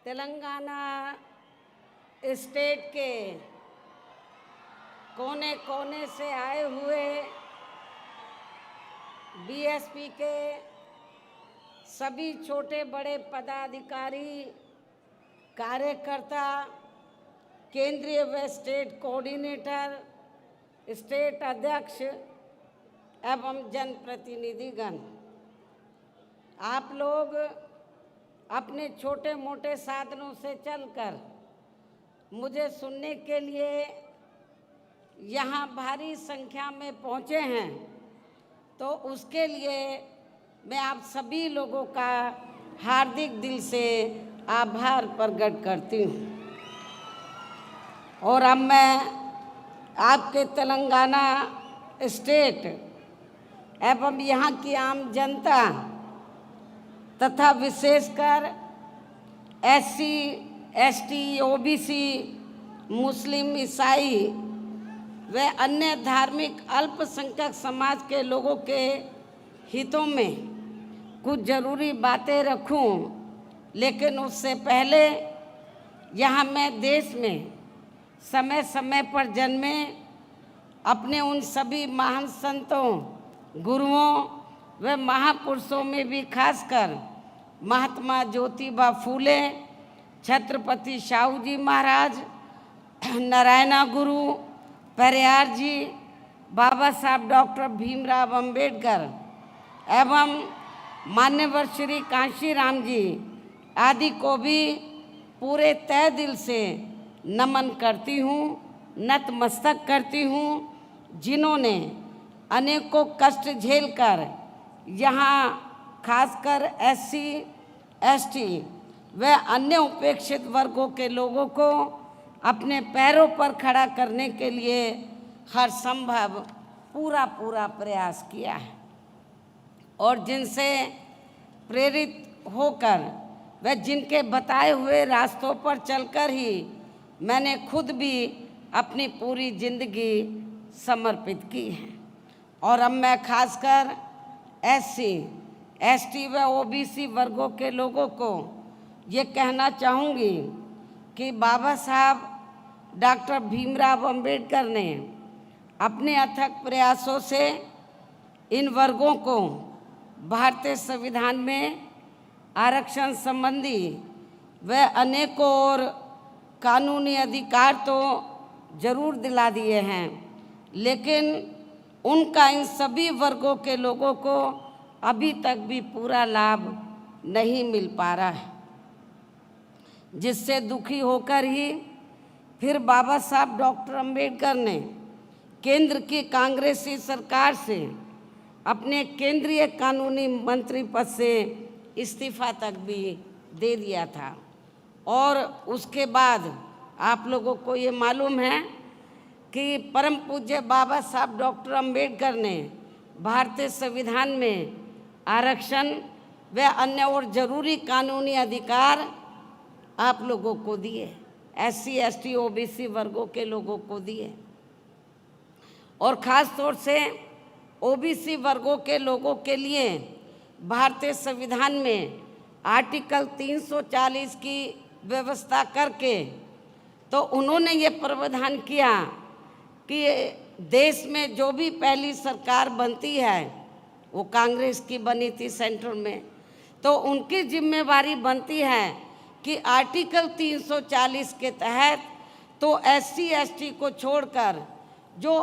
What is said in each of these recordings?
Telangana state के कोने कोने से आए हुए बीएसपी के सभी छोटे बड़े पदाधिकारी, कार्यकर्ता, केंद्रीय व स्टेट कोऑर्डिनेटर, स्टेट अध्यक्ष एवं जनप्रतिनिधिगण, आप लोग अपने छोटे मोटे साधनों से चलकर मुझे सुनने के लिए यहाँ भारी संख्या में पहुँचे हैं, तो उसके लिए मैं आप सभी लोगों का हार्दिक दिल से आभार प्रकट करती हूँ। और अब मैं आपके तेलंगाना स्टेट एवं यहाँ की आम जनता तथा विशेषकर एससी, एसटी, ओबीसी, मुस्लिम, ईसाई व अन्य धार्मिक अल्पसंख्यक समाज के लोगों के हितों में कुछ ज़रूरी बातें रखूं, लेकिन उससे पहले यहाँ मैं देश में समय समय पर जन्मे अपने उन सभी महान संतों, गुरुओं व महापुरुषों में भी खासकर महात्मा ज्योतिबा फूले, छत्रपति शाहू जी महाराज, नारायणा गुरु, पेरियार जी, बाबा साहब डॉक्टर भीमराव अंबेडकर एवं मान्यवर श्री कांशीराम जी आदि को भी पूरे तहे दिल से नमन करती हूँ, नतमस्तक करती हूँ, जिन्होंने अनेकों कष्ट झेलकर यहाँ खासकर एससी, एसटी व अन्य उपेक्षित वर्गों के लोगों को अपने पैरों पर खड़ा करने के लिए हर संभव पूरा प्रयास किया है, और जिनसे प्रेरित होकर व जिनके बताए हुए रास्तों पर चलकर ही मैंने खुद भी अपनी पूरी जिंदगी समर्पित की है। और अब मैं खासकर एससी, एसटी व ओबीसी वर्गों के लोगों को ये कहना चाहूँगी कि बाबा साहब डॉक्टर भीमराव अंबेडकर ने अपने अथक प्रयासों से इन वर्गों को भारतीय संविधान में आरक्षण संबंधी व अनेकों और कानूनी अधिकार तो जरूर दिला दिए हैं, लेकिन उनका इन सभी वर्गों के लोगों को अभी तक भी पूरा लाभ नहीं मिल पा रहा है, जिससे दुखी होकर ही फिर बाबा साहब डॉक्टर अंबेडकर ने केंद्र की कांग्रेसी सरकार से अपने केंद्रीय कानूनी मंत्री पद से इस्तीफा तक भी दे दिया था। और उसके बाद आप लोगों को ये मालूम है कि परम पूज्य बाबा साहब डॉक्टर अंबेडकर ने भारतीय संविधान में आरक्षण व अन्य और जरूरी कानूनी अधिकार आप लोगों को दिए, एससी, एसटी, ओबीसी वर्गों के लोगों को दिए, और ख़ास तौर से ओबीसी वर्गों के लोगों के लिए भारतीय संविधान में आर्टिकल 340 की व्यवस्था करके तो उन्होंने ये प्रावधान किया कि देश में जो भी पहली सरकार बनती है, वो कांग्रेस की बनी थी सेंट्रल में, तो उनकी जिम्मेवारी बनती है कि आर्टिकल 340 के तहत तो एससी, एसटी को छोड़कर जो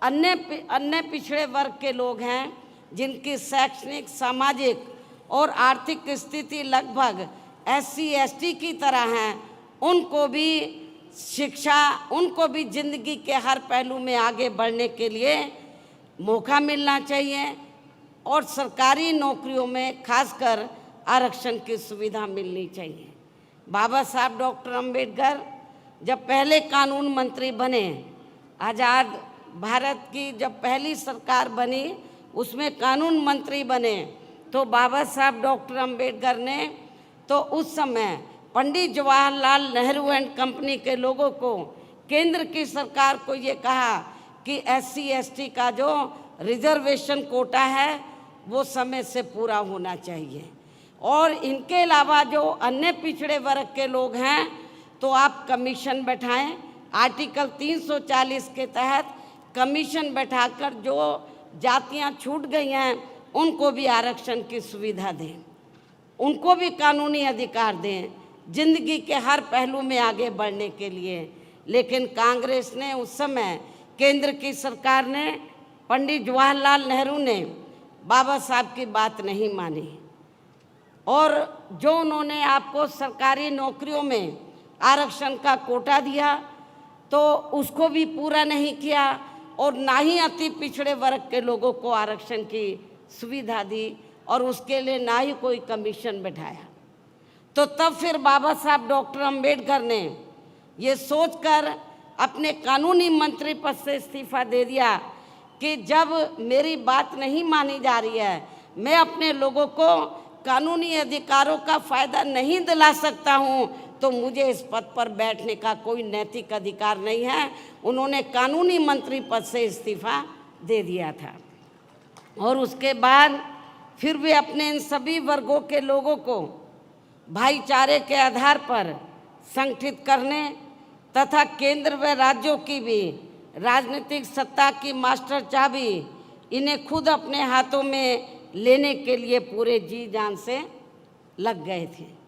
अन्य पिछड़े वर्ग के लोग हैं, जिनकी शैक्षणिक, सामाजिक और आर्थिक स्थिति लगभग एससी, एसटी की तरह हैं, उनको भी शिक्षा, उनको भी जिंदगी के हर पहलू में आगे बढ़ने के लिए मौका मिलना चाहिए, और सरकारी नौकरियों में खासकर आरक्षण की सुविधा मिलनी चाहिए। बाबा साहब डॉक्टर अंबेडकर जब पहले कानून मंत्री बने, आज़ाद भारत की जब पहली सरकार बनी उसमें कानून मंत्री बने, तो बाबा साहब डॉक्टर अंबेडकर ने तो उस समय पंडित जवाहरलाल नेहरू एंड कंपनी के लोगों को, केंद्र की सरकार को ये कहा कि एससी, एसटी का जो रिजर्वेशन कोटा है वो समय से पूरा होना चाहिए। और इनके अलावा जो अन्य पिछड़े वर्ग के लोग हैं तो आप कमीशन बैठाएं। आर्टिकल 340 के तहत कमीशन बैठाकर जो जातियां छूट गई हैं उनको भी आरक्षण की सुविधा दें, उनको भी कानूनी अधिकार दें जिंदगी के हर पहलू में आगे बढ़ने के लिए। लेकिन कांग्रेस ने उस समय, केंद्र की सरकार ने, पंडित जवाहरलाल नेहरू ने बाबा साहब की बात नहीं मानी और जो उन्होंने आपको सरकारी नौकरियों में आरक्षण का कोटा दिया तो उसको भी पूरा नहीं किया और ना ही अति पिछड़े वर्ग के लोगों को आरक्षण की सुविधा दी और उसके लिए ना ही कोई कमीशन बैठाया। तो तब फिर बाबा साहब डॉक्टर अंबेडकर ने ये सोचकर अपने कानूनी मंत्री पद से इस्तीफा दे दिया कि जब मेरी बात नहीं मानी जा रही है, मैं अपने लोगों को कानूनी अधिकारों का फ़ायदा नहीं दिला सकता हूं, तो मुझे इस पद पर बैठने का कोई नैतिक अधिकार नहीं है। उन्होंने कानूनी मंत्री पद से इस्तीफा दे दिया था और उसके बाद फिर वे अपने इन सभी वर्गों के लोगों को भाईचारे के आधार पर संगठित करने तथा केंद्र व राज्यों की भी राजनीतिक सत्ता की मास्टर चाबी इन्हें खुद अपने हाथों में लेने के लिए पूरे जी जान से लग गए थे।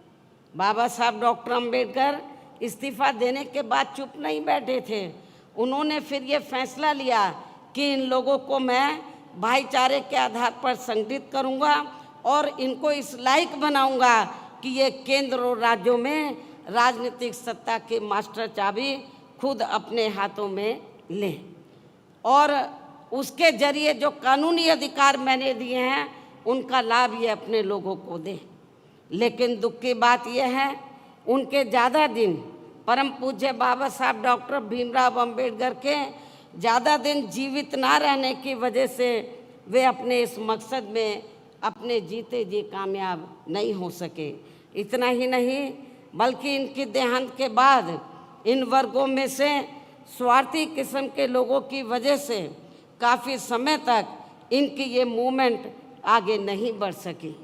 बाबा साहब डॉक्टर अंबेडकर इस्तीफा देने के बाद चुप नहीं बैठे थे। उन्होंने फिर ये फैसला लिया कि इन लोगों को मैं भाईचारे के आधार पर संगठित करूंगा और इनको इस लायक बनाऊंगा कि ये केंद्र और राज्यों में राजनीतिक सत्ता की मास्टर चाबी खुद अपने हाथों में लें और उसके जरिए जो कानूनी अधिकार मैंने दिए हैं उनका लाभ ये अपने लोगों को दें। लेकिन दुख की बात यह है, उनके ज़्यादा दिन, परम पूज्य बाबा साहब डॉक्टर भीमराव अंबेडकर के ज़्यादा दिन जीवित ना रहने की वजह से वे अपने इस मकसद में अपने जीते जी कामयाब नहीं हो सके। इतना ही नहीं बल्कि इनकी देहांत के बाद इन वर्गों में से स्वार्थी किस्म के लोगों की वजह से काफ़ी समय तक इनकी ये मूवमेंट आगे नहीं बढ़ सकी।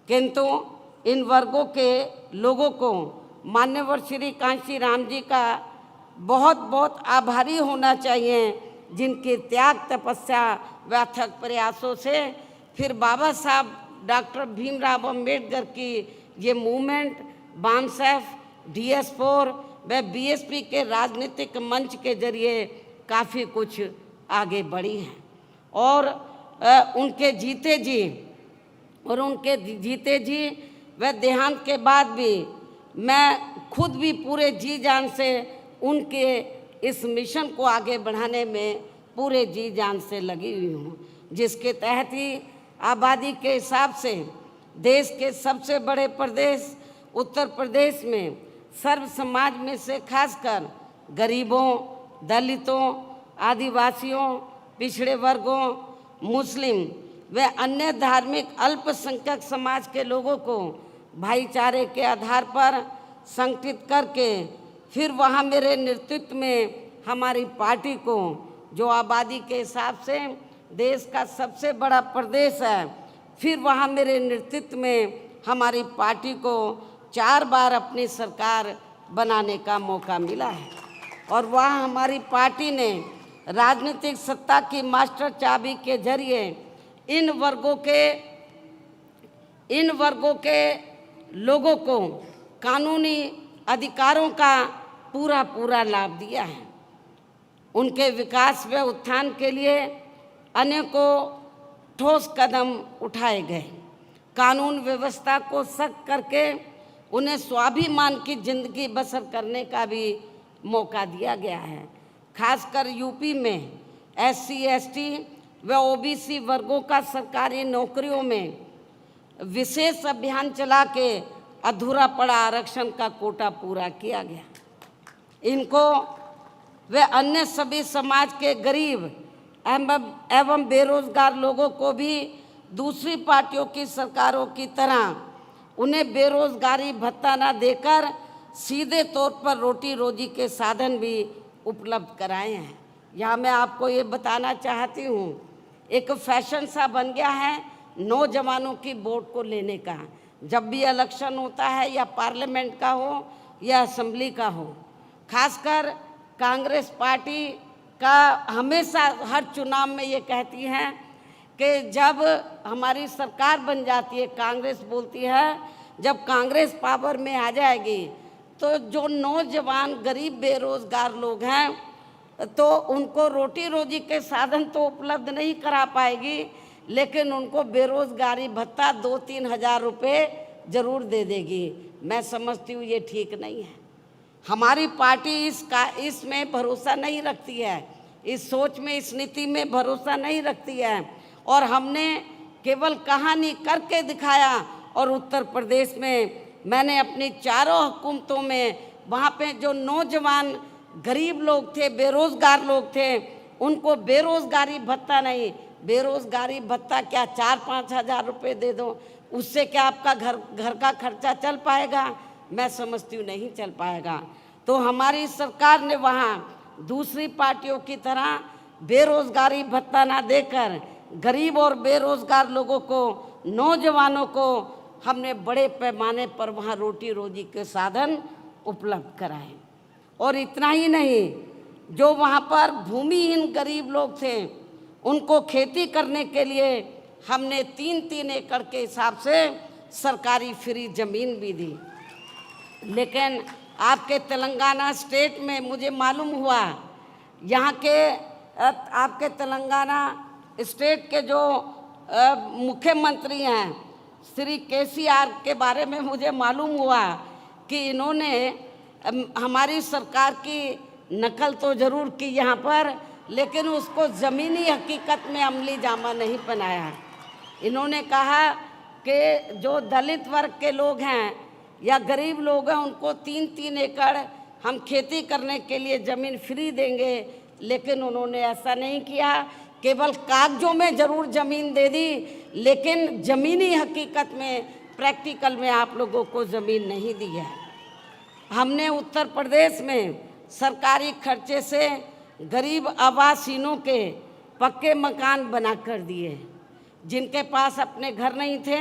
किंतु इन वर्गों के लोगों को मान्यवर श्री कांशी राम जी का बहुत बहुत आभारी होना चाहिए, जिनके त्याग, तपस्या व अथक प्रयासों से फिर बाबा साहब डॉक्टर भीमराव अंबेडकर की ये मूवमेंट बामसेफ, DS4 व BSP के राजनीतिक मंच के जरिए काफ़ी कुछ आगे बढ़ी है और उनके जीते जी व देहांत के बाद भी मैं खुद भी पूरे जी जान से उनके इस मिशन को आगे बढ़ाने में पूरे जी जान से लगी हुई हूँ, जिसके तहत ही आबादी के हिसाब से देश के सबसे बड़े प्रदेश उत्तर प्रदेश में सर्व समाज में से खासकर गरीबों, दलितों, आदिवासियों, पिछड़े वर्गों, मुस्लिम व अन्य धार्मिक अल्पसंख्यक समाज के लोगों को भाईचारे के आधार पर संगठित करके फिर वहाँ मेरे नेतृत्व में हमारी पार्टी को, जो आबादी के हिसाब से देश का सबसे बड़ा प्रदेश है, फिर वहाँ मेरे नेतृत्व में हमारी पार्टी को 4 बार अपनी सरकार बनाने का मौका मिला है और वहाँ हमारी पार्टी ने राजनीतिक सत्ता की मास्टर चाबी के जरिए इन वर्गों के लोगों को कानूनी अधिकारों का पूरा लाभ दिया है। उनके विकास व उत्थान के लिए अनेकों ठोस कदम उठाए गए। कानून व्यवस्था को सख्त करके उन्हें स्वाभिमान की जिंदगी बसर करने का भी मौका दिया गया है। खासकर यूपी में SC, ST व OBC वर्गों का सरकारी नौकरियों में विशेष अभियान चला के अधूरा पड़ा आरक्षण का कोटा पूरा किया गया। इनको व अन्य सभी समाज के गरीब एवं बेरोजगार लोगों को भी दूसरी पार्टियों की सरकारों की तरह उन्हें बेरोजगारी भत्ता न देकर सीधे तौर पर रोटी रोजी के साधन भी उपलब्ध कराए हैं। यहाँ मैं आपको ये बताना चाहती हूँ, एक फैशन सा बन गया है नौजवानों की वोट को लेने का। जब भी इलेक्शन होता है, या पार्लियामेंट का हो या असेंबली का हो। खासकर कांग्रेस पार्टी का हमेशा हर चुनाव में ये कहती हैं कि जब हमारी सरकार बन जाती है, कांग्रेस बोलती है जब कांग्रेस पावर में आ जाएगी तो जो नौजवान गरीब बेरोजगार लोग हैं तो उनको रोटी रोजी के साधन तो उपलब्ध नहीं करा पाएगी, लेकिन उनको बेरोजगारी भत्ता 2-3 हज़ार रुपये ज़रूर दे देगी। मैं समझती हूँ ये ठीक नहीं है। हमारी पार्टी इसमें भरोसा नहीं रखती है, इस सोच में, इस नीति में भरोसा नहीं रखती है। और हमने केवल कहानी करके दिखाया। और उत्तर प्रदेश में मैंने अपनी चारों हुकूमतों में वहाँ पे जो नौजवान गरीब लोग थे, बेरोज़गार लोग थे, उनको बेरोज़गारी भत्ता नहीं, बेरोज़गारी भत्ता क्या 4-5 हज़ार रुपये दे दो, उससे क्या आपका घर का खर्चा चल पाएगा? मैं समझती हूँ नहीं चल पाएगा। तो हमारी सरकार ने वहाँ दूसरी पार्टियों की तरह बेरोज़गारी भत्ता ना देकर गरीब और बेरोज़गार लोगों को, नौजवानों को हमने बड़े पैमाने पर वहाँ रोटी रोजी के साधन उपलब्ध कराए। और इतना ही नहीं, जो वहाँ पर भूमिहीन गरीब लोग थे उनको खेती करने के लिए हमने 3-3 एकड़ के हिसाब से सरकारी फ्री ज़मीन भी दी। लेकिन आपके तेलंगाना स्टेट में मुझे मालूम हुआ, यहाँ के आपके तेलंगाना स्टेट के जो मुख्यमंत्री हैं श्री केसीआर के बारे में मुझे मालूम हुआ कि इन्होंने हमारी सरकार की नकल तो ज़रूर की यहाँ पर, लेकिन उसको ज़मीनी हकीकत में अमली जामा नहीं बनाया। इन्होंने कहा कि जो दलित वर्ग के लोग हैं या गरीब लोग हैं उनको 3-3 एकड़ हम खेती करने के लिए ज़मीन फ्री देंगे, लेकिन उन्होंने ऐसा नहीं किया। केवल कागजों में ज़रूर ज़मीन दे दी, लेकिन ज़मीनी हकीकत में, प्रैक्टिकल में आप लोगों को ज़मीन नहीं दी है। हमने उत्तर प्रदेश में सरकारी खर्चे से गरीब आवासहीनों के पक्के मकान बना कर दिए। जिनके पास अपने घर नहीं थे,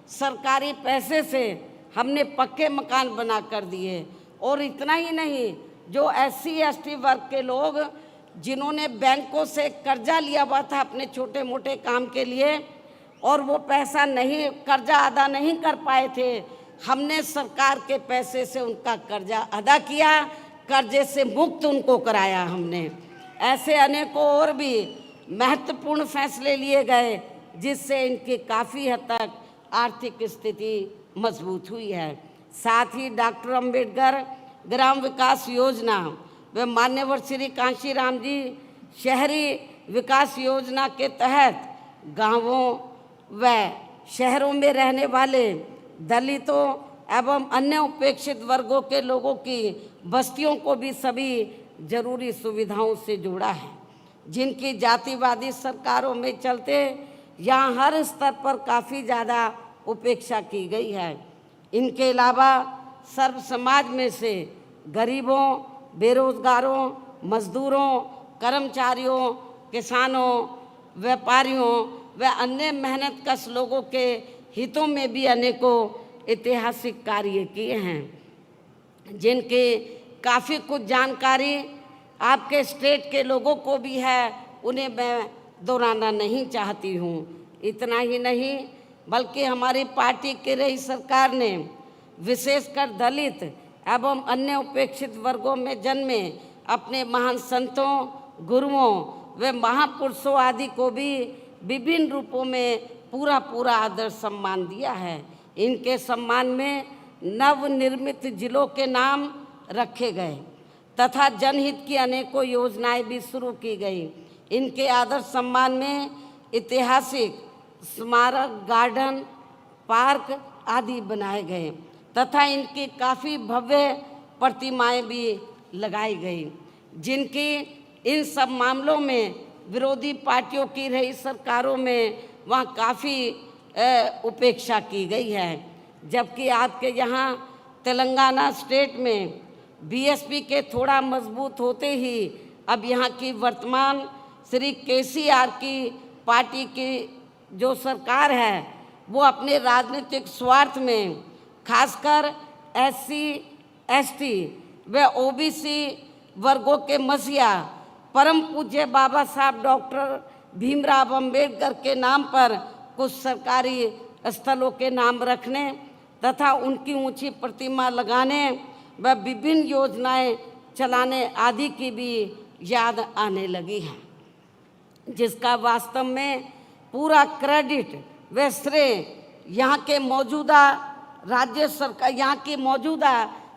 सरकारी पैसे से हमने पक्के मकान बना कर दिए। और इतना ही नहीं, जो SC ST वर्ग के लोग जिन्होंने बैंकों से कर्जा लिया हुआ था अपने छोटे मोटे काम के लिए और वो पैसा नहीं, कर्जा अदा नहीं कर पाए थे, हमने सरकार के पैसे से उनका कर्जा अदा किया, कर्जे से मुक्त उनको कराया हमने। ऐसे अनेकों और भी महत्वपूर्ण फैसले लिए गए जिससे इनकी काफ़ी हद तक आर्थिक स्थिति मजबूत हुई है। साथ ही डॉक्टर अंबेडकर ग्राम विकास योजना व मान्यवर श्री कांशीराम जी शहरी विकास योजना के तहत गांवों व शहरों में रहने वाले दलितों एवं अन्य उपेक्षित वर्गों के लोगों की बस्तियों को भी सभी जरूरी सुविधाओं से जोड़ा है, जिनकी जातिवादी सरकारों में चलते यहाँ हर स्तर पर काफ़ी ज़्यादा उपेक्षा की गई है। इनके अलावा सर्व समाज में से गरीबों, बेरोजगारों, मजदूरों, कर्मचारियों, किसानों, व्यापारियों व अन्य मेहनतकश लोगों के हितों में भी अनेकों ऐतिहासिक कार्य किए हैं, जिनकी काफ़ी कुछ जानकारी आपके स्टेट के लोगों को भी है, उन्हें मैं दोहराना नहीं चाहती हूँ। इतना ही नहीं, बल्कि हमारी पार्टी की रही सरकार ने विशेषकर दलित एवं अन्य उपेक्षित वर्गों में जन्मे अपने महान संतों, गुरुओं व महापुरुषों आदि को भी विभिन्न रूपों में पूरा आदर सम्मान दिया है। इनके सम्मान में नवनिर्मित जिलों के नाम रखे गए तथा जनहित की अनेकों योजनाएं भी शुरू की गई। इनके आदर सम्मान में ऐतिहासिक स्मारक, गार्डन, पार्क आदि बनाए गए तथा इनकी काफ़ी भव्य प्रतिमाएं भी लगाई गई, जिनकी इन सब मामलों में विरोधी पार्टियों की रही सरकारों में वहाँ काफ़ी उपेक्षा की गई है। जबकि आपके यहाँ तेलंगाना स्टेट में BSP के थोड़ा मजबूत होते ही अब यहाँ की वर्तमान श्री KCR की पार्टी की जो सरकार है वो अपने राजनीतिक स्वार्थ में खासकर SC ST व OBC वर्गों के मसीहा परम पूज्य बाबा साहब डॉक्टर भीमराव अंबेडकर के नाम पर कुछ सरकारी स्थलों के नाम रखने तथा उनकी ऊंची प्रतिमा लगाने व विभिन्न योजनाएं चलाने आदि की भी याद आने लगी है, जिसका वास्तव में पूरा क्रेडिट व श्रेय यहाँ की मौजूदा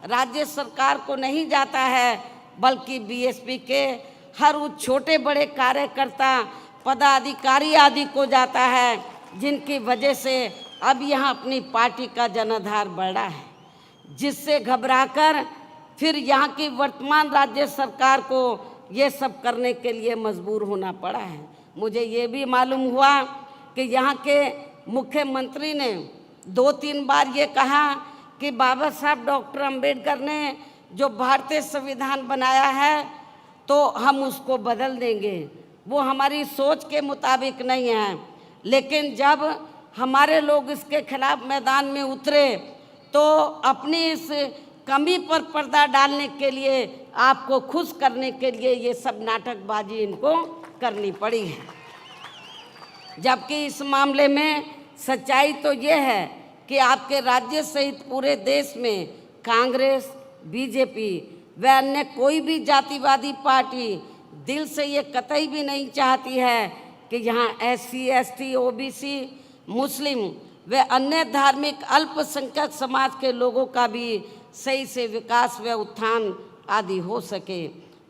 राज्य सरकार को नहीं जाता है, बल्कि BSP के हर उस छोटे बड़े कार्यकर्ता पदाधिकारी आदि को जाता है, जिनकी वजह से अब यहाँ अपनी पार्टी का जनाधार बढ़ा है, जिससे घबराकर फिर यहाँ की वर्तमान राज्य सरकार को ये सब करने के लिए मजबूर होना पड़ा है। मुझे ये भी मालूम हुआ कि यहाँ के मुख्यमंत्री ने 2-3 बार ये कहा कि बाबा साहब डॉक्टर अंबेडकर ने जो भारतीय संविधान बनाया है तो हम उसको बदल देंगे, वो हमारी सोच के मुताबिक नहीं है। लेकिन जब हमारे लोग इसके खिलाफ मैदान में उतरे तो अपनी इस कमी पर पर्दा डालने के लिए, आपको खुश करने के लिए ये सब नाटकबाजी इनको करनी पड़ी है। जबकि इस मामले में सच्चाई तो ये है कि आपके राज्य सहित पूरे देश में कांग्रेस, BJP व अन्य कोई भी जातिवादी पार्टी दिल से ये कतई भी नहीं चाहती है कि यहाँ SC ST OBC मुस्लिम व अन्य धार्मिक अल्पसंख्यक समाज के लोगों का भी सही से विकास व उत्थान आदि हो सके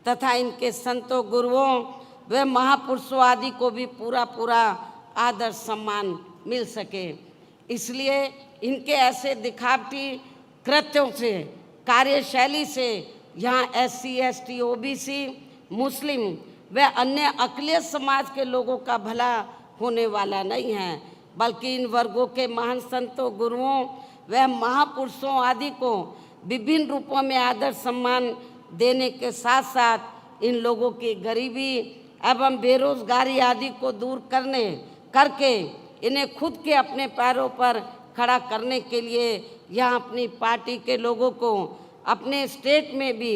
तथा इनके संतों, गुरुओं व महापुरुषों आदि को भी पूरा आदर सम्मान मिल सके। इसलिए इनके ऐसे दिखावटी कृत्यों से, कार्यशैली से यहाँ SC ST OBC मुस्लिम व अन्य अक़लियत समाज के लोगों का भला होने वाला नहीं है, बल्कि इन वर्गों के महान संतों, गुरुओं व महापुरुषों आदि को विभिन्न रूपों में आदर सम्मान देने के साथ साथ इन लोगों की गरीबी एवं बेरोजगारी आदि को दूर करके इन्हें खुद के अपने पैरों पर खड़ा करने के लिए यहाँ अपनी पार्टी के लोगों को अपने स्टेट में भी,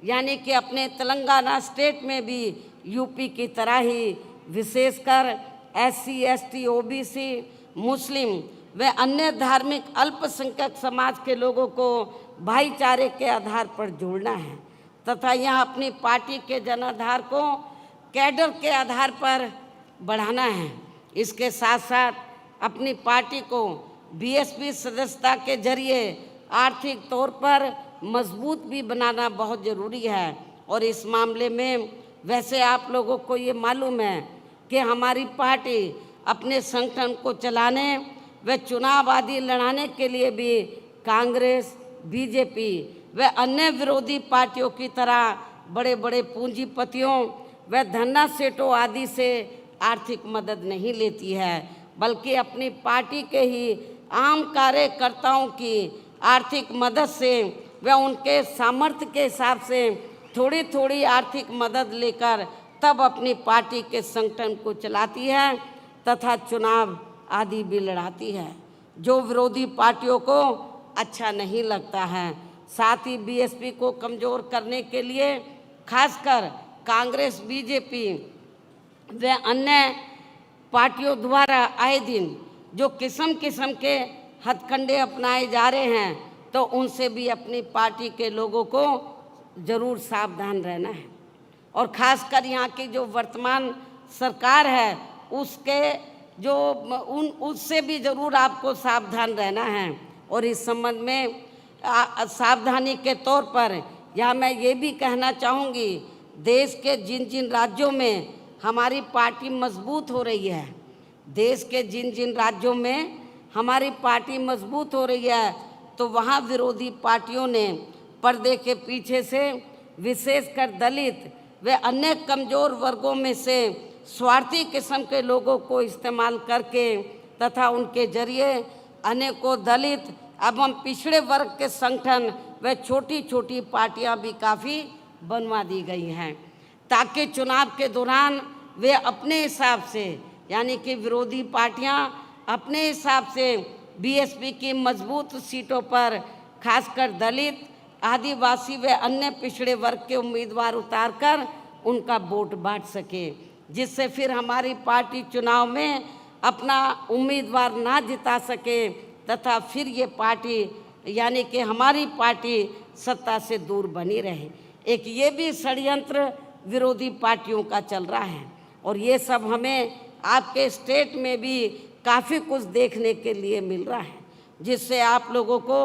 यानी कि अपने तेलंगाना स्टेट में भी UP की तरह ही विशेषकर SC ST OBC मुस्लिम व अन्य धार्मिक अल्पसंख्यक समाज के लोगों को भाईचारे के आधार पर जोड़ना है तथा यहाँ अपनी पार्टी के जनाधार को कैडर के आधार पर बढ़ाना है। इसके साथ साथ अपनी पार्टी को BSP सदस्यता के जरिए आर्थिक तौर पर मजबूत भी बनाना बहुत ज़रूरी है। और इस मामले में वैसे आप लोगों को ये मालूम है कि हमारी पार्टी अपने संगठन को चलाने व चुनाव आदि लड़ाने के लिए भी कांग्रेस, BJP व अन्य विरोधी पार्टियों की तरह बड़े बड़े पूंजीपतियों व धन्ना सेठों आदि से आर्थिक मदद नहीं लेती है, बल्कि अपनी पार्टी के ही आम कार्यकर्ताओं की आर्थिक मदद से व उनके सामर्थ्य के हिसाब से थोड़ी थोड़ी आर्थिक मदद लेकर तब अपनी पार्टी के संगठन को चलाती है तथा चुनाव आदि भी लड़ाती है, जो विरोधी पार्टियों को अच्छा नहीं लगता है। साथ ही BSP को कमज़ोर करने के लिए खासकर कांग्रेस, BJP व अन्य पार्टियों द्वारा आए दिन जो किस्म किस्म के हथकंडे अपनाए जा रहे हैं, तो उनसे भी अपनी पार्टी के लोगों को ज़रूर सावधान रहना है। और ख़ासकर यहाँ की जो वर्तमान सरकार है उसके उससे भी ज़रूर आपको सावधान रहना है। और इस संबंध में सावधानी के तौर पर यहाँ मैं ये भी कहना चाहूँगी, देश के जिन जिन राज्यों में हमारी पार्टी मजबूत हो रही है, देश के जिन जिन राज्यों में हमारी पार्टी मजबूत हो रही है, तो वहाँ विरोधी पार्टियों ने पर्दे के पीछे से विशेषकर दलित व अन्य कमज़ोर वर्गों में से स्वार्थी किस्म के लोगों को इस्तेमाल करके तथा उनके जरिए अनेकों दलित एवं पिछड़े वर्ग के संगठन व छोटी छोटी पार्टियां भी काफ़ी बनवा दी गई हैं, ताकि चुनाव के दौरान वे अपने हिसाब से, यानी कि विरोधी पार्टियां अपने हिसाब से बीएसपी की मजबूत सीटों पर खासकर दलित, आदिवासी व अन्य पिछड़े वर्ग के उम्मीदवार उतारकर उनका वोट बांट सके, जिससे फिर हमारी पार्टी चुनाव में अपना उम्मीदवार ना जिता सके तथा फिर ये पार्टी यानी कि हमारी पार्टी सत्ता से दूर बनी रहे। एक ये भी षड्यंत्र विरोधी पार्टियों का चल रहा है और ये सब हमें आपके स्टेट में भी काफ़ी कुछ देखने के लिए मिल रहा है, जिससे आप लोगों को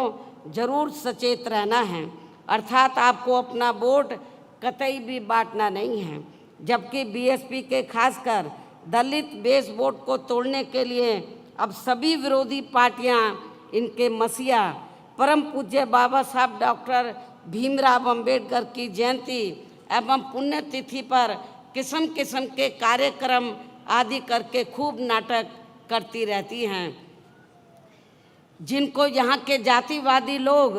ज़रूर सचेत रहना है। अर्थात आपको अपना वोट कतई भी बांटना नहीं है। जबकि बीएसपी के खासकर दलित बेस वोट को तोड़ने के लिए अब सभी विरोधी पार्टियां इनके मसीहा परम पूज्य बाबा साहब डॉक्टर भीमराव अंबेडकर की जयंती एवं पुण्यतिथि पर किस्म किस्म के कार्यक्रम आदि करके खूब नाटक करती रहती हैं, जिनको यहाँ के जातिवादी लोग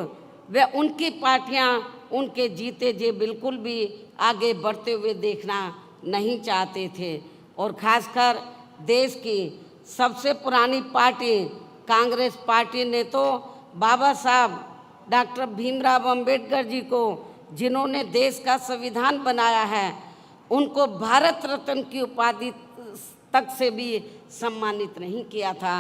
व उनकी पार्टियाँ उनके जीते जी बिल्कुल भी आगे बढ़ते हुए देखना नहीं चाहते थे। और खासकर देश की सबसे पुरानी पार्टी कांग्रेस पार्टी ने तो बाबा साहब डॉक्टर भीमराव अंबेडकर जी को, जिन्होंने देश का संविधान बनाया है, उनको भारत रत्न की उपाधि तक से भी सम्मानित नहीं किया था।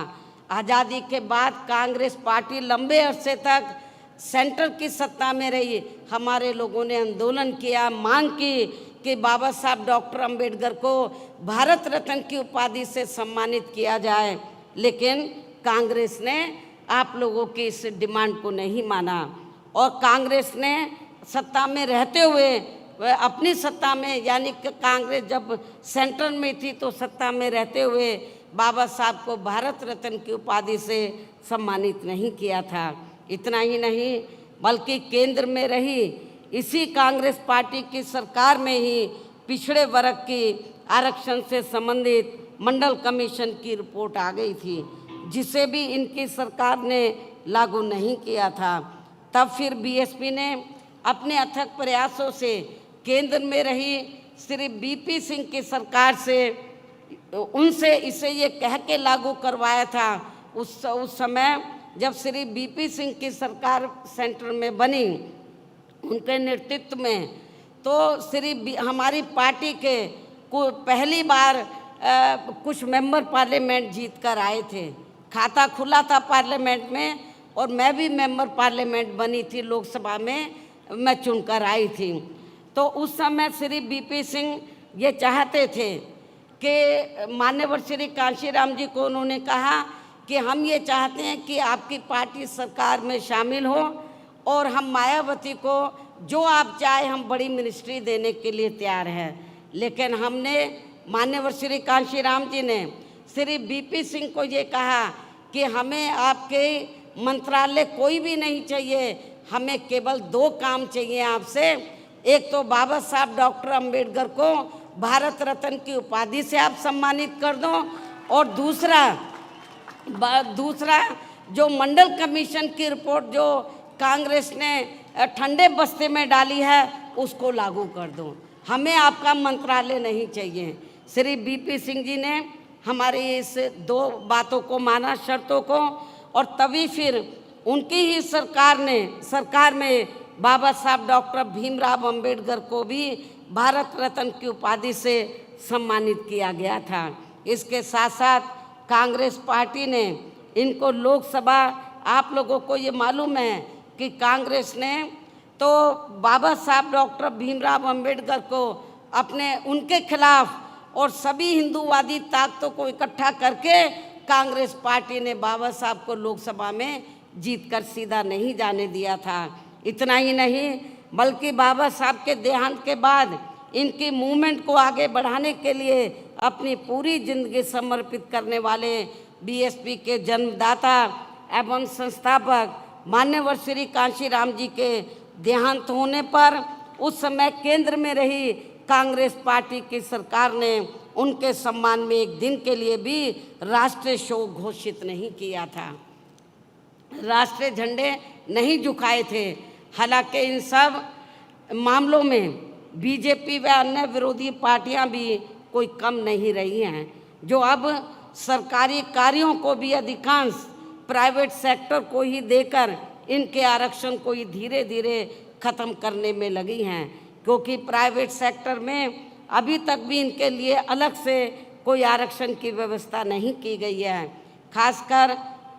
आज़ादी के बाद कांग्रेस पार्टी लंबे अरसे तक सेंटर की सत्ता में रही। हमारे लोगों ने आंदोलन किया, मांग की कि बाबा साहब डॉक्टर अंबेडकर को भारत रत्न की उपाधि से सम्मानित किया जाए, लेकिन कांग्रेस ने आप लोगों की इस डिमांड को नहीं माना और कांग्रेस ने सत्ता में रहते हुए वह अपनी सत्ता में यानी कि कांग्रेस जब सेंटर में थी तो सत्ता में रहते हुए बाबा साहब को भारत रत्न की उपाधि से सम्मानित नहीं किया था। इतना ही नहीं बल्कि केंद्र में रही इसी कांग्रेस पार्टी की सरकार में ही पिछड़े वर्ग की आरक्षण से संबंधित मंडल कमीशन की रिपोर्ट आ गई थी, जिसे भी इनकी सरकार ने लागू नहीं किया था। तब फिर बीएसपी ने अपने अथक प्रयासों से केंद्र में रही श्री बीपी सिंह की सरकार से उनसे इसे ये कह के लागू करवाया था। उस समय जब श्री बीपी सिंह की सरकार सेंटर में बनी उनके नेतृत्व में, तो हमारी पार्टी के पहली बार कुछ मेंबर पार्लियामेंट जीत कर आए थे। खाता खुला था पार्लियामेंट में और मैं भी मेंबर पार्लियामेंट बनी थी, लोकसभा में मैं चुनकर आई थी। तो उस समय श्री बीपी सिंह ये चाहते थे कि मान्यवर श्री कांशीराम जी को उन्होंने कहा कि हम ये चाहते हैं कि आपकी पार्टी सरकार में शामिल हो और हम मायावती को जो आप चाहे हम बड़ी मिनिस्ट्री देने के लिए तैयार हैं। लेकिन हमने मान्यवर श्री कांशीराम जी ने श्री बीपी सिंह को ये कहा कि हमें आपके मंत्रालय कोई भी नहीं चाहिए, हमें केवल 2 काम चाहिए आपसे। एक तो बाबा साहब डॉक्टर अंबेडकर को भारत रत्न की उपाधि से आप सम्मानित कर दो और दूसरा जो मंडल कमीशन की रिपोर्ट जो कांग्रेस ने ठंडे बस्ते में डाली है उसको लागू कर दो, हमें आपका मंत्रालय नहीं चाहिए। श्री बीपी सिंह जी ने हमारी इस 2 बातों को माना, शर्तों को, और तभी फिर उनकी ही सरकार में बाबा साहब डॉक्टर भीमराव अंबेडकर को भी भारत रत्न की उपाधि से सम्मानित किया गया था। इसके साथ साथ कांग्रेस पार्टी ने इनको लोकसभा, आप लोगों को ये मालूम है कि कांग्रेस ने तो बाबा साहब डॉक्टर भीमराव अंबेडकर को उनके खिलाफ और सभी हिंदूवादी ताकतों को इकट्ठा करके कांग्रेस पार्टी ने बाबा साहब को लोकसभा में जीतकर सीधा नहीं जाने दिया था। इतना ही नहीं बल्कि बाबा साहब के देहांत के बाद इनकी मूवमेंट को आगे बढ़ाने के लिए अपनी पूरी जिंदगी समर्पित करने वाले बीएसपी के जन्मदाता एवं संस्थापक मान्यवर श्री कांशीराम जी के देहांत होने पर उस समय केंद्र में रही कांग्रेस पार्टी की सरकार ने उनके सम्मान में एक दिन के लिए भी राष्ट्रीय शोक घोषित नहीं किया था, राष्ट्रीय झंडे नहीं झुकाए थे। हालांकि इन सब मामलों में बीजेपी व अन्य विरोधी पार्टियां भी कोई कम नहीं रही हैं, जो अब सरकारी कार्यों को भी अधिकांश प्राइवेट सेक्टर को ही देकर इनके आरक्षण को ही धीरे धीरे खत्म करने में लगी हैं, क्योंकि प्राइवेट सेक्टर में अभी तक भी इनके लिए अलग से कोई आरक्षण की व्यवस्था नहीं की गई है। खासकर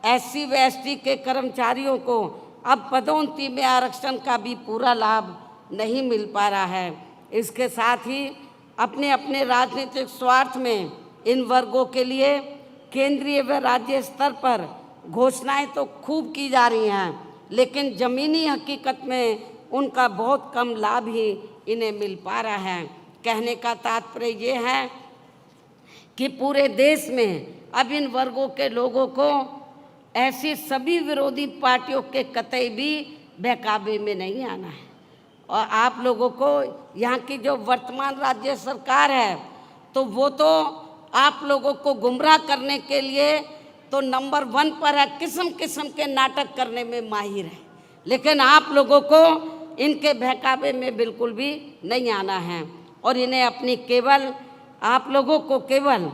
SC व ST के कर्मचारियों को अब पदोन्नति में आरक्षण का भी पूरा लाभ नहीं मिल पा रहा है। इसके साथ ही अपने अपने राजनीतिक स्वार्थ में इन वर्गों के लिए केंद्रीय व राज्य स्तर पर घोषणाएं तो खूब की जा रही हैं, लेकिन ज़मीनी हकीकत में उनका बहुत कम लाभ ही इन्हें मिल पा रहा है। कहने का तात्पर्य ये है कि पूरे देश में अब इन वर्गों के लोगों को ऐसी सभी विरोधी पार्टियों के कतई भी बहकावे में नहीं आना है। और आप लोगों को यहाँ की जो वर्तमान राज्य सरकार है तो वो तो आप लोगों को गुमराह करने के लिए तो नंबर 1 पर है, किस्म किस्म के नाटक करने में माहिर है, लेकिन आप लोगों को इनके बहकावे में बिल्कुल भी नहीं आना है। और इन्हें अपनी केवल आप लोगों को केवल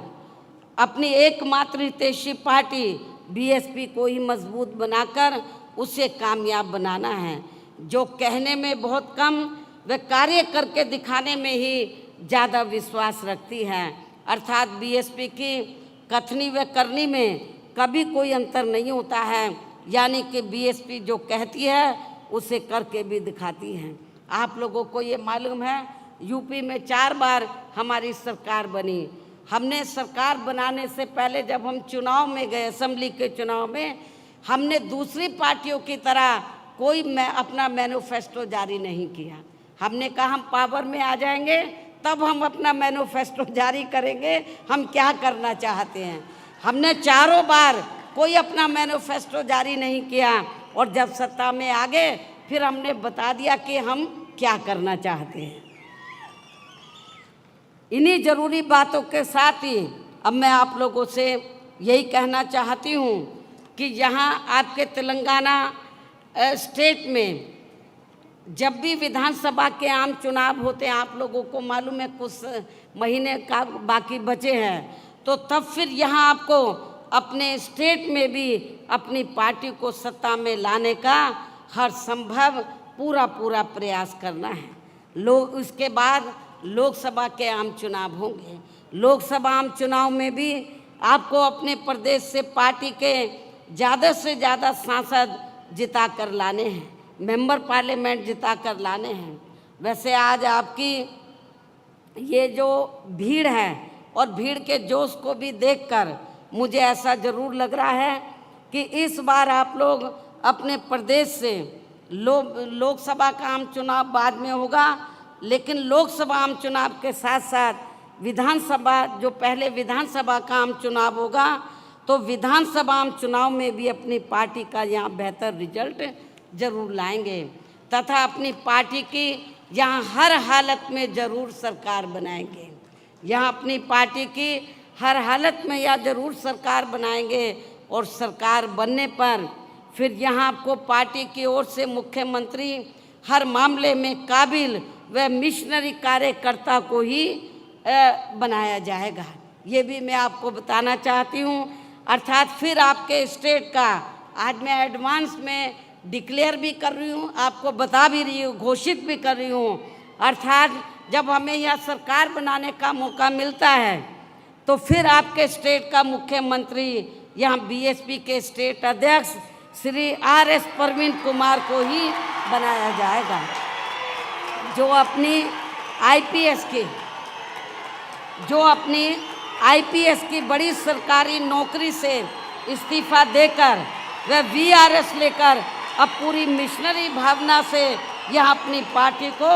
अपनी एकमात्र हितैषी पार्टी BSP को ही मजबूत बनाकर उसे कामयाब बनाना है, जो कहने में बहुत कम व कार्य करके दिखाने में ही ज़्यादा विश्वास रखती है। अर्थात BSP की कथनी व करनी में कभी कोई अंतर नहीं होता है, यानी कि BSP जो कहती है उसे करके भी दिखाती है। आप लोगों को ये मालूम है यूपी में 4 बार हमारी सरकार बनी। हमने सरकार बनाने से पहले जब हम चुनाव में गए, असेंबली के चुनाव में, हमने दूसरी पार्टियों की तरह कोई अपना मैनिफेस्टो जारी नहीं किया। हमने कहा हम पावर में आ जाएंगे तब हम अपना मैनिफेस्टो जारी करेंगे, हम क्या करना चाहते हैं। हमने 4 बार कोई अपना मैनिफेस्टो जारी नहीं किया और जब सत्ता में आ गए फिर हमने बता दिया कि हम क्या करना चाहते हैं। इन्हीं ज़रूरी बातों के साथ ही अब मैं आप लोगों से यही कहना चाहती हूँ कि यहाँ आपके तेलंगाना स्टेट में जब भी विधानसभा के आम चुनाव होते हैं, आप लोगों को मालूम है कुछ महीने का बाकी बचे हैं, तो तब फिर यहाँ आपको अपने स्टेट में भी अपनी पार्टी को सत्ता में लाने का हर संभव पूरा प्रयास करना है। उसके बाद लोकसभा के आम चुनाव होंगे। लोकसभा आम चुनाव में भी आपको अपने प्रदेश से पार्टी के ज़्यादा से ज़्यादा सांसद जिता कर लाने हैं, मेंबर पार्लियामेंट जिता कर लाने हैं। वैसे आज आपकी ये जो भीड़ है और भीड़ के जोश को भी देखकर मुझे ऐसा ज़रूर लग रहा है कि इस बार आप लोग अपने प्रदेश से लोकसभा का आम चुनाव बाद में होगा, लेकिन लोकसभा आम चुनाव के साथ साथ विधानसभा जो पहले विधानसभा का आम चुनाव होगा तो विधानसभा आम चुनाव में भी अपनी पार्टी का यहाँ बेहतर रिजल्ट जरूर लाएंगे तथा अपनी पार्टी की यहाँ हर हालत में ज़रूर सरकार बनाएंगे। यहाँ अपनी पार्टी की हर हालत में यह ज़रूर सरकार बनाएंगे और सरकार बनने पर फिर यहाँ आपको पार्टी की ओर से मुख्यमंत्री हर मामले में काबिल व मिशनरी कार्यकर्ता को ही बनाया जाएगा। ये भी मैं आपको बताना चाहती हूँ। अर्थात फिर आपके स्टेट का आज मैं एडवांस में डिक्लेयर भी कर रही हूँ, आपको बता भी रही हूँ, घोषित भी कर रही हूँ। अर्थात जब हमें यह सरकार बनाने का मौका मिलता है तो फिर आपके स्टेट का मुख्यमंत्री यहाँ BSP के स्टेट अध्यक्ष श्री RS प्रवीण कुमार को ही बनाया जाएगा, जो अपनी IPS की बड़ी सरकारी नौकरी से इस्तीफा देकर वह VRS लेकर अब पूरी मिशनरी भावना से यह अपनी पार्टी को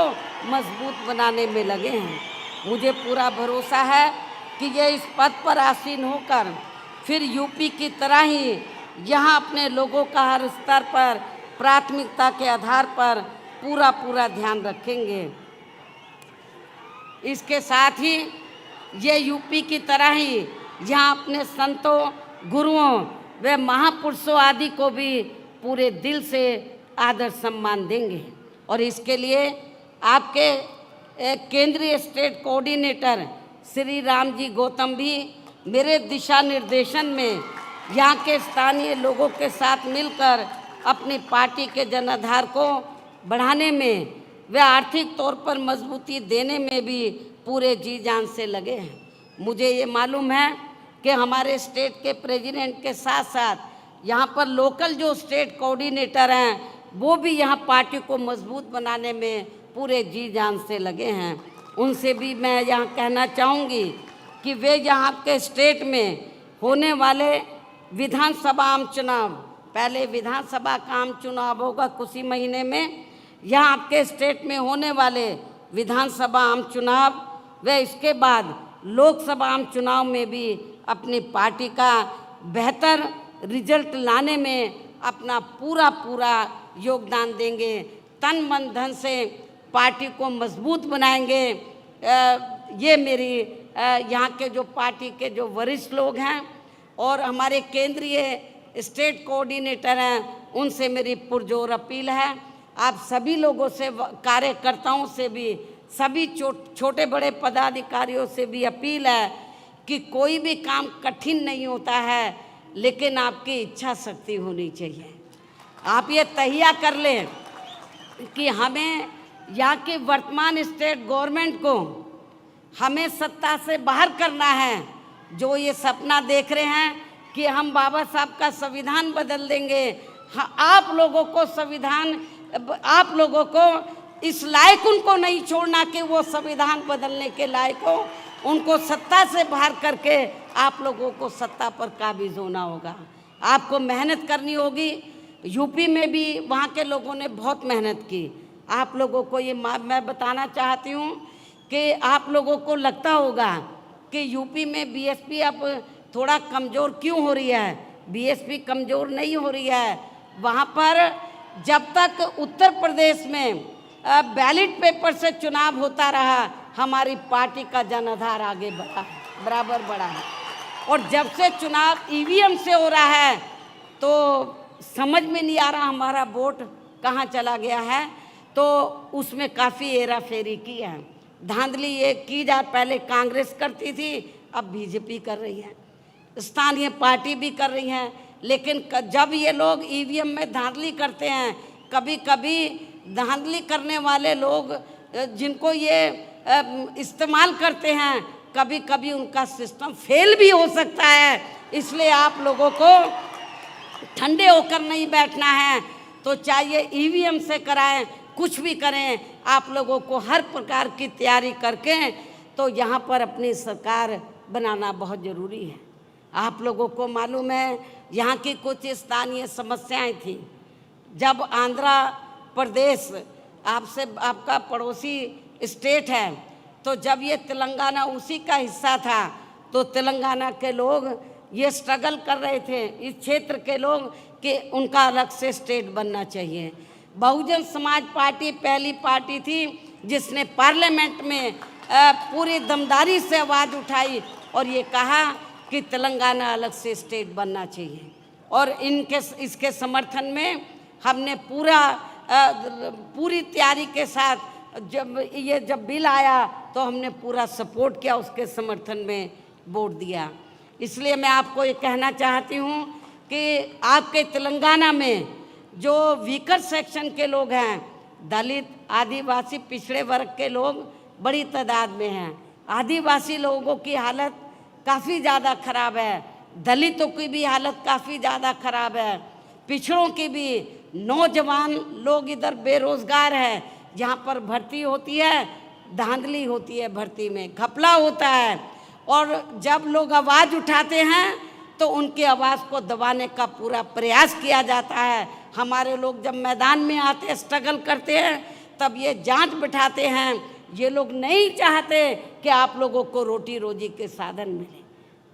मजबूत बनाने में लगे हैं। मुझे पूरा भरोसा है कि ये इस पद पर आसीन होकर फिर यूपी की तरह ही यहाँ अपने लोगों का हर स्तर पर प्राथमिकता के आधार पर पूरा ध्यान रखेंगे। इसके साथ ही ये यूपी की तरह ही यहाँ अपने संतों, गुरुओं व महापुरुषों आदि को भी पूरे दिल से आदर सम्मान देंगे और इसके लिए आपके केंद्रीय स्टेट कोऑर्डिनेटर श्री रामजी गौतम भी मेरे दिशा निर्देशन में यहाँ के स्थानीय लोगों के साथ मिलकर अपनी पार्टी के जनाधार को बढ़ाने में वे आर्थिक तौर पर मजबूती देने में भी पूरे जी जान से लगे हैं। मुझे ये मालूम है कि हमारे स्टेट के प्रेसिडेंट के साथ साथ यहाँ पर लोकल जो स्टेट कोऑर्डिनेटर हैं वो भी यहाँ पार्टी को मजबूत बनाने में पूरे जी जान से लगे हैं। उनसे भी मैं यहाँ कहना चाहूँगी कि वे यहाँ के स्टेट में होने वाले विधानसभा आम चुनाव, पहले विधानसभा का आम चुनाव होगा कुछ ही महीने में, यहाँ आपके स्टेट में होने वाले विधानसभा आम चुनाव व इसके बाद लोकसभा आम चुनाव में भी अपनी पार्टी का बेहतर रिजल्ट लाने में अपना पूरा योगदान देंगे। तन मन धन से पार्टी को मजबूत बनाएंगे। ये मेरी यहाँ के जो पार्टी के जो वरिष्ठ लोग हैं और हमारे केंद्रीय स्टेट कोऑर्डिनेटर हैं उनसे मेरी पुरजोर अपील है। आप सभी लोगों से, कार्यकर्ताओं से भी, सभी छोटे बड़े पदाधिकारियों से भी अपील है कि कोई भी काम कठिन नहीं होता है, लेकिन आपकी इच्छा शक्ति होनी चाहिए। आप ये तहिया कर लें कि हमें यहाँ की वर्तमान स्टेट गवर्नमेंट को हमें सत्ता से बाहर करना है। जो ये सपना देख रहे हैं कि हम बाबा साहब का संविधान बदल देंगे, आप लोगों को संविधान, आप लोगों को इस लायक उनको नहीं छोड़ना कि वो संविधान बदलने के लायक हो। उनको सत्ता से बाहर करके आप लोगों को सत्ता पर काबिज होना होगा। आपको मेहनत करनी होगी। यूपी में भी वहाँ के लोगों ने बहुत मेहनत की। आप लोगों को ये मैं बताना चाहती हूँ कि आप लोगों को लगता होगा कि यूपी में बीएसपी अब थोड़ा कमज़ोर क्यों हो रही है। बीएसपी कमज़ोर नहीं हो रही है। वहाँ पर जब तक उत्तर प्रदेश में बैलेट पेपर से चुनाव होता रहा, हमारी पार्टी का जनाधार आगे बढ़ा, बराबर बढ़ा है। और जब से चुनाव ईवीएम से हो रहा है तो समझ में नहीं आ रहा हमारा वोट कहाँ चला गया है। तो उसमें काफ़ी हेरा फेरी की है, धांधली ये की जा, पहले कांग्रेस करती थी, अब बीजेपी कर रही है, स्थानीय पार्टी भी कर रही हैं। लेकिन जब ये लोग ईवीएम में धांधली करते हैं, कभी कभी धांधली करने वाले लोग जिनको ये इस्तेमाल करते हैं, कभी कभी उनका सिस्टम फेल भी हो सकता है। इसलिए आप लोगों को ठंडे होकर नहीं बैठना है। तो चाहिए ईवीएम से कराएं, कुछ भी करें, आप लोगों को हर प्रकार की तैयारी करके तो यहाँ पर अपनी सरकार बनाना बहुत ज़रूरी है। आप लोगों को मालूम है यहाँ की कुछ स्थानीय समस्याएं थी। जब आंध्र प्रदेश आपसे, आपका पड़ोसी स्टेट है, तो जब ये तेलंगाना उसी का हिस्सा था, तो तेलंगाना के लोग ये स्ट्रगल कर रहे थे, इस क्षेत्र के लोग, कि उनका अलग से स्टेट बनना चाहिए। बहुजन समाज पार्टी पहली पार्टी थी जिसने पार्लियामेंट में पूरी दमदारी से आवाज़ उठाई और ये कहा कि तेलंगाना अलग से स्टेट बनना चाहिए। और इसके समर्थन में हमने पूरी तैयारी के साथ जब बिल आया तो हमने पूरा सपोर्ट किया, उसके समर्थन में वोट दिया। इसलिए मैं आपको ये कहना चाहती हूँ कि आपके तेलंगाना में जो वीकर सेक्शन के लोग हैं, दलित, आदिवासी, पिछड़े वर्ग के लोग बड़ी तादाद में हैं। आदिवासी लोगों की हालत काफ़ी ज़्यादा ख़राब है, दलितों की भी हालत काफ़ी ज़्यादा ख़राब है, पिछड़ों की भी। नौजवान लोग इधर बेरोज़गार है, जहाँ पर भर्ती होती है धांधली होती है, भर्ती में घपला होता है। और जब लोग आवाज़ उठाते हैं तो उनकी आवाज़ को दबाने का पूरा प्रयास किया जाता है। हमारे लोग जब मैदान में आते, स्ट्रगल करते हैं, तब ये जांच बिठाते हैं। ये लोग नहीं चाहते कि आप लोगों को रोटी रोजी के साधन मिले।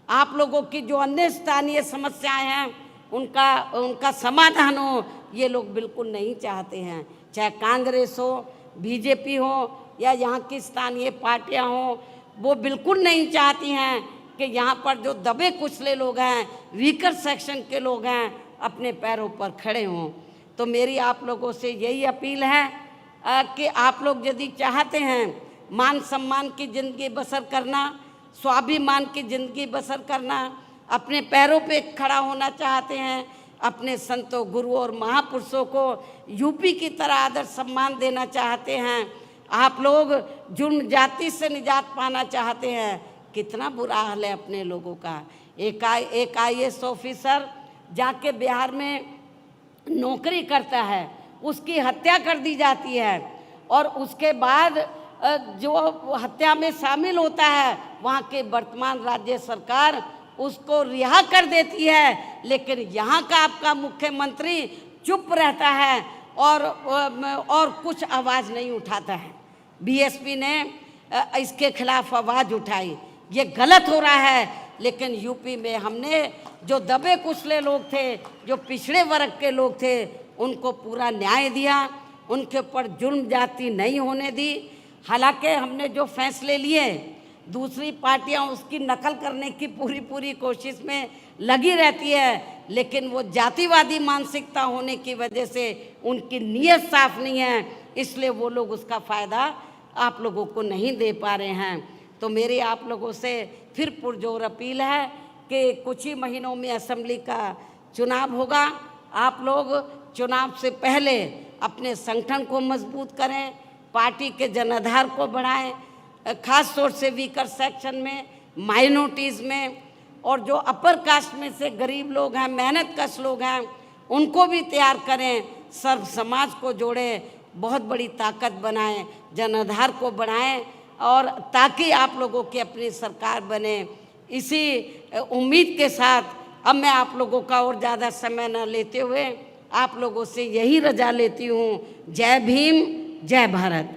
आप लोगों की जो अन्य स्थानीय समस्याएं हैं उनका समाधान हो, ये लोग बिल्कुल नहीं चाहते हैं। चाहे कांग्रेस हो, बीजेपी हो या यहाँ की स्थानीय पार्टियाँ हों, वो बिल्कुल नहीं चाहती हैं कि यहाँ पर जो दबे कुचले लोग हैं, वीकर सेक्शन के लोग हैं, अपने पैरों पर खड़े हों। तो मेरी आप लोगों से यही अपील है कि आप लोग यदि चाहते हैं मान सम्मान की ज़िंदगी बसर करना, स्वाभिमान की ज़िंदगी बसर करना, अपने पैरों पे खड़ा होना चाहते हैं, अपने संतों, गुरुओं और महापुरुषों को यूपी की तरह आदर सम्मान देना चाहते हैं। आप लोग जुर्म जाति से निजात पाना चाहते हैं। कितना बुरा हाल है अपने लोगों का। एक IAS ऑफिसर जाके बिहार में नौकरी करता है, उसकी हत्या कर दी जाती है और उसके बाद जो हत्या में शामिल होता है वहाँ के वर्तमान राज्य सरकार उसको रिहा कर देती है, लेकिन यहाँ का आपका मुख्यमंत्री चुप रहता है और कुछ आवाज़ नहीं उठाता है। BSP ने इसके खिलाफ आवाज़ उठाई, ये गलत हो रहा है। लेकिन यूपी में हमने जो दबे कुचले लोग थे, जो पिछड़े वर्ग के लोग थे, उनको पूरा न्याय दिया, उनके ऊपर जुर्म जाति नहीं होने दी। हालांकि हमने जो फैसले लिए, दूसरी पार्टियां उसकी नकल करने की पूरी कोशिश में लगी रहती है, लेकिन वो जातिवादी मानसिकता होने की वजह से उनकी नीयत साफ नहीं है, इसलिए वो लोग उसका फ़ायदा आप लोगों को नहीं दे पा रहे हैं। तो मेरी आप लोगों से फिर पुरजोर अपील है कि कुछ ही महीनों में असेंबली का चुनाव होगा। आप लोग चुनाव से पहले अपने संगठन को मजबूत करें, पार्टी के जनाधार को बढ़ाएं, खास तौर से वीकर सेक्शन में, माइनॉरिटीज़ में, और जो अपर कास्ट में से गरीब लोग हैं, मेहनत कश लोग हैं, उनको भी तैयार करें, सर्व समाज को जोड़ें, बहुत बड़ी ताकत बनाएं, जनाधार को बढ़ाएं, और ताकि आप लोगों की अपनी सरकार बने। इसी उम्मीद के साथ अब मैं आप लोगों का और ज़्यादा समय न लेते हुए आप लोगों से यही रजा लेती हूँ। जय भीम, जय भारत।